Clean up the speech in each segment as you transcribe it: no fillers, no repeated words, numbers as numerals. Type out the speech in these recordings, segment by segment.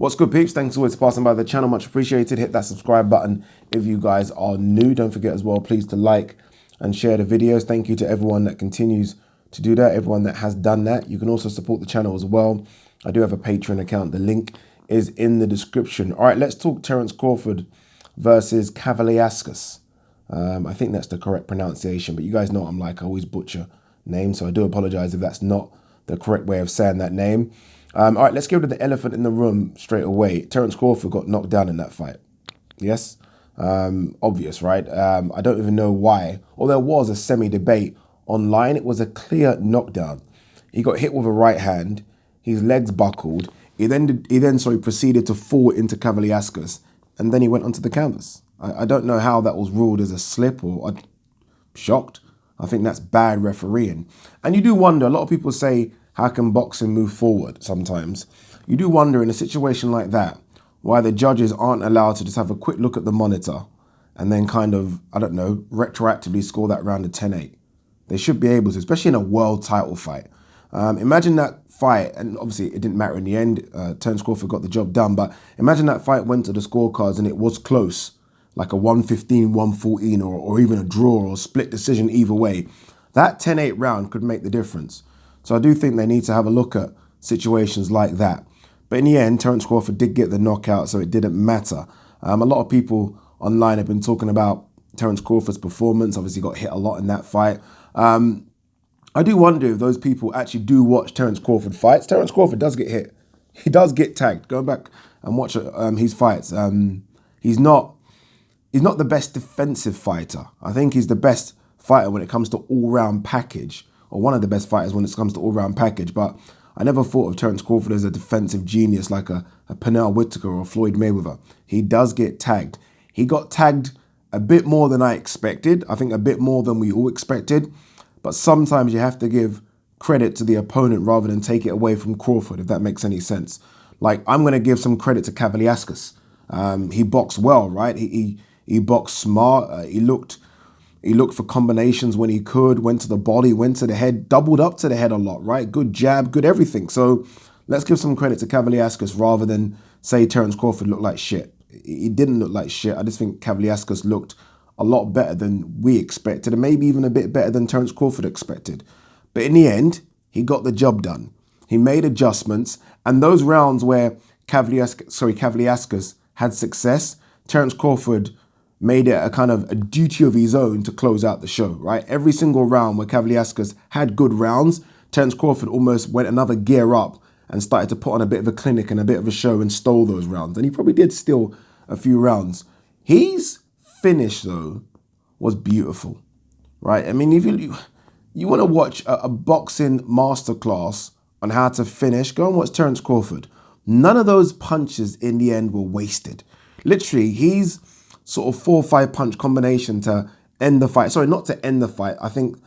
What's good, peeps? Thanks always for passing by the channel. Much appreciated. Hit that subscribe button if you guys are new. Don't forget as well, please, to like and share the videos. Thank you to everyone that continues to do that, everyone that has done that. You can also support the channel as well. I do have a Patreon account. The link is in the description. All right, let's talk Terence Crawford versus Kavaliauskas. I think that's the correct pronunciation, but you guys know I always butcher names, so I do apologize if that's not the correct way of saying that name. All right, let's get rid of the elephant in the room straight away. Terence Crawford got knocked down in that fight. Yes, obvious, right? I don't even know why. Or there was a semi-debate online. It was a clear knockdown. He got hit with a right hand. His legs buckled. He then proceeded to fall into Kavaliauskas, and then he went onto the canvas. I don't know how that was ruled as a slip, or I'm shocked. I think that's bad refereeing. And you do wonder, a lot of people say, how can boxing move forward sometimes? You do wonder in a situation like that, why the judges aren't allowed to just have a quick look at the monitor and then kind of, I don't know, retroactively score that round a 10-8. They should be able to, especially in a world title fight. Imagine that fight, and obviously it didn't matter in the end. Terence Crawford got the job done, but imagine that fight went to the scorecards and it was close, like a 115, 114, or even a draw or split decision either way. That 10-8 round could make the difference. So I do think they need to have a look at situations like that. But in the end, Terence Crawford did get the knockout, so it didn't matter. A lot of people online have been talking about Terence Crawford's performance. Obviously got hit a lot in that fight. I do wonder if those people actually do watch Terence Crawford fights. Terence Crawford does get hit. He does get tagged. Go back and watch his fights. He's not the best defensive fighter. I think he's the best fighter when it comes to all-round package, or one of the best fighters when it comes to all-round package. But I never thought of Terence Crawford as a defensive genius like a Pernell Whitaker or Floyd Mayweather. He does get tagged. He got tagged a bit more than I expected. I think a bit more than we all expected. But sometimes you have to give credit to the opponent rather than take it away from Crawford, if that makes any sense. Like, I'm going to give some credit to Kavaliauskas. He boxed well, right? He boxed smart. He looked for combinations when he could, went to the body, went to the head, doubled up to the head a lot, right? Good jab, good everything. So let's give some credit to Kavaliauskas rather than say Terence Crawford looked like shit. He didn't look like shit. I just think Kavaliauskas looked a lot better than we expected, and maybe even a bit better than Terence Crawford expected. But in the end, he got the job done. He made adjustments, and those rounds where Kavaliauskas had success, Terence Crawford made it a kind of a duty of his own to close out the show, right? Every single round where Kavaliauskas had good rounds, Terence Crawford almost went another gear up and started to put on a bit of a clinic and a bit of a show and stole those rounds. And he probably did steal a few rounds. His finish, though, was beautiful, right? I mean, if you want to watch a boxing masterclass on how to finish, go and watch Terence Crawford. None of those punches in the end were wasted. Literally, he's sort of 4 or 5 punch combination to end the fight. Sorry, not to end the fight. I think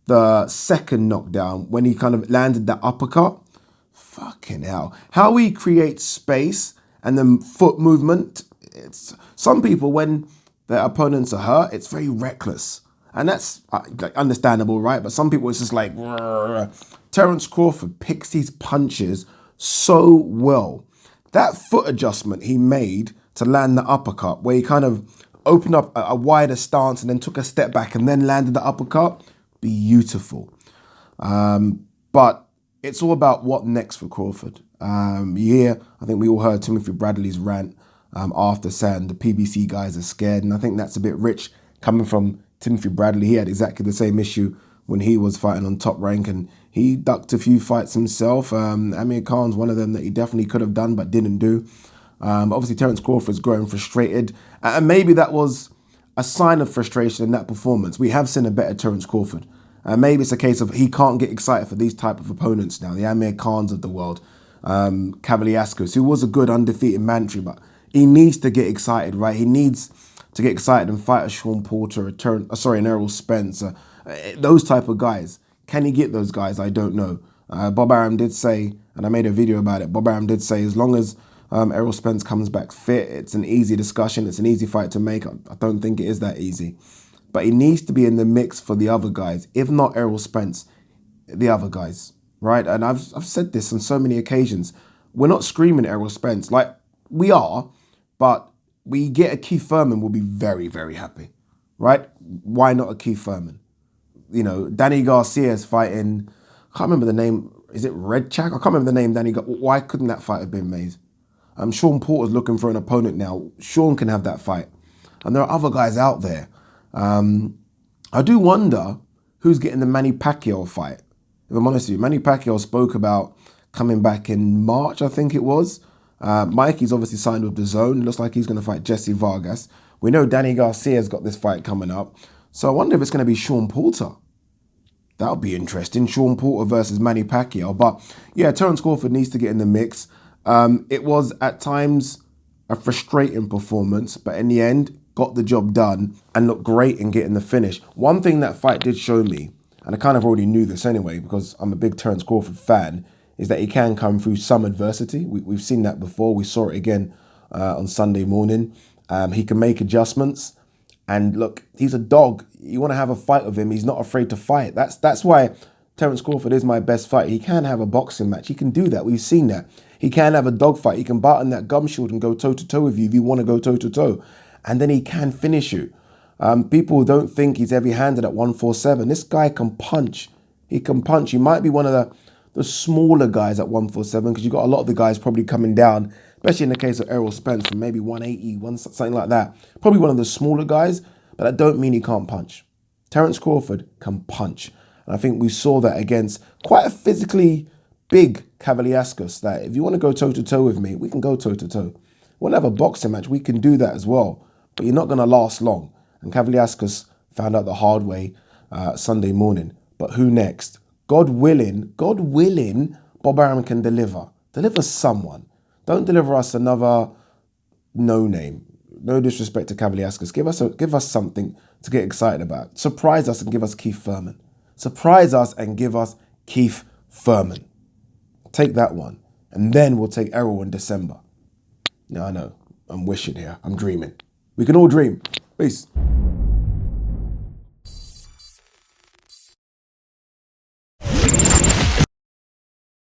the second knockdown, when he kind of landed that uppercut, fucking hell. How he creates space and then foot movement. It's some people, when their opponents are hurt, it's very reckless. And that's understandable, right? But some people, it's just like, Terence Crawford picks these punches so well. That foot adjustment he made to land the uppercut, where he kind of opened up a wider stance and then took a step back and then landed the uppercut, beautiful. But it's all about what next for Crawford. I think we all heard Timothy Bradley's rant after saying the PBC guys are scared, and I think that's a bit rich coming from Timothy Bradley. He had exactly the same issue when he was fighting on Top Rank, and he ducked a few fights himself. Amir Khan's one of them that he definitely could have done but didn't do. Obviously, Terence Crawford's growing frustrated, and maybe that was a sign of frustration in that performance. We have seen a better Terence Crawford. Maybe it's a case of he can't get excited for these type of opponents now, the Amir Khans of the world. Kavaliauskas, who was a good undefeated mandatory, but he needs to get excited, right? He needs to get excited and fight a Sean Porter, an Errol Spence, those type of guys. Can he get those guys? I don't know. Bob Arum did say, and I made a video about it, Bob Arum did say, as long as Errol Spence comes back fit, it's an easy discussion. It's an easy fight to make. I don't think it is that easy. But he needs to be in the mix for the other guys. If not Errol Spence, the other guys, right? And I've said this on so many occasions. We're not screaming Errol Spence. Like, We are, but we get a Keith Thurman, we'll be very, very happy, right? Why not a Keith Thurman? You know, Danny Garcia's fighting, I can't remember the name, is it Red Chak? I can't remember the name, why couldn't that fight have been made? Sean Porter's looking for an opponent now. Sean can have that fight. And there are other guys out there. I do wonder who's getting the Manny Pacquiao fight. If I'm honest with you, Manny Pacquiao spoke about coming back in March, I think it was. Mikey's obviously signed with DAZN. It looks like he's going to fight Jesse Vargas. We know Danny Garcia's got this fight coming up. So I wonder if it's going to be Sean Porter. That'll be interesting. Sean Porter versus Manny Pacquiao. But yeah, Terence Crawford needs to get in the mix. It was at times a frustrating performance, but in the end, got the job done and looked great in getting the finish. One thing that fight did show me, and I kind of already knew this anyway because I'm a big Terence Crawford fan, is that he can come through some adversity. We've seen that before. We saw it again on Sunday morning. He can make adjustments. And look, he's a dog. You want to have a fight with him. He's not afraid to fight. That's why Terence Crawford is my best fighter. He can have a boxing match. He can do that. We've seen that. He can have a dog fight. He can button that gum shield and go toe-to-toe with you if you want to go toe-to-toe. And then he can finish you. People don't think he's heavy-handed at 147. This guy can punch. He can punch. He might be one of the smaller guys at 147 because you've got a lot of the guys probably coming down, especially in the case of Errol Spence, from maybe 180, something like that. Probably one of the smaller guys, but that don't mean he can't punch. Terence Crawford can punch. And I think we saw that against quite a physically big Kavaliauskas, that if you want to go toe-to-toe with me, we can go toe-to-toe. We'll have a boxing match. We can do that as well. But you're not going to last long. And Kavaliauskas found out the hard way Sunday morning. But who next? God willing, Bob Arum can deliver. Deliver someone. Don't deliver us another no-name. No disrespect to Kavaliauskas. Give us something to get excited about. Surprise us and give us Keith Thurman. Surprise us and give us Keith Thurman. Take that one. And then we'll take Errol in December. Yeah, I know. I'm wishing here. I'm dreaming. We can all dream. Peace.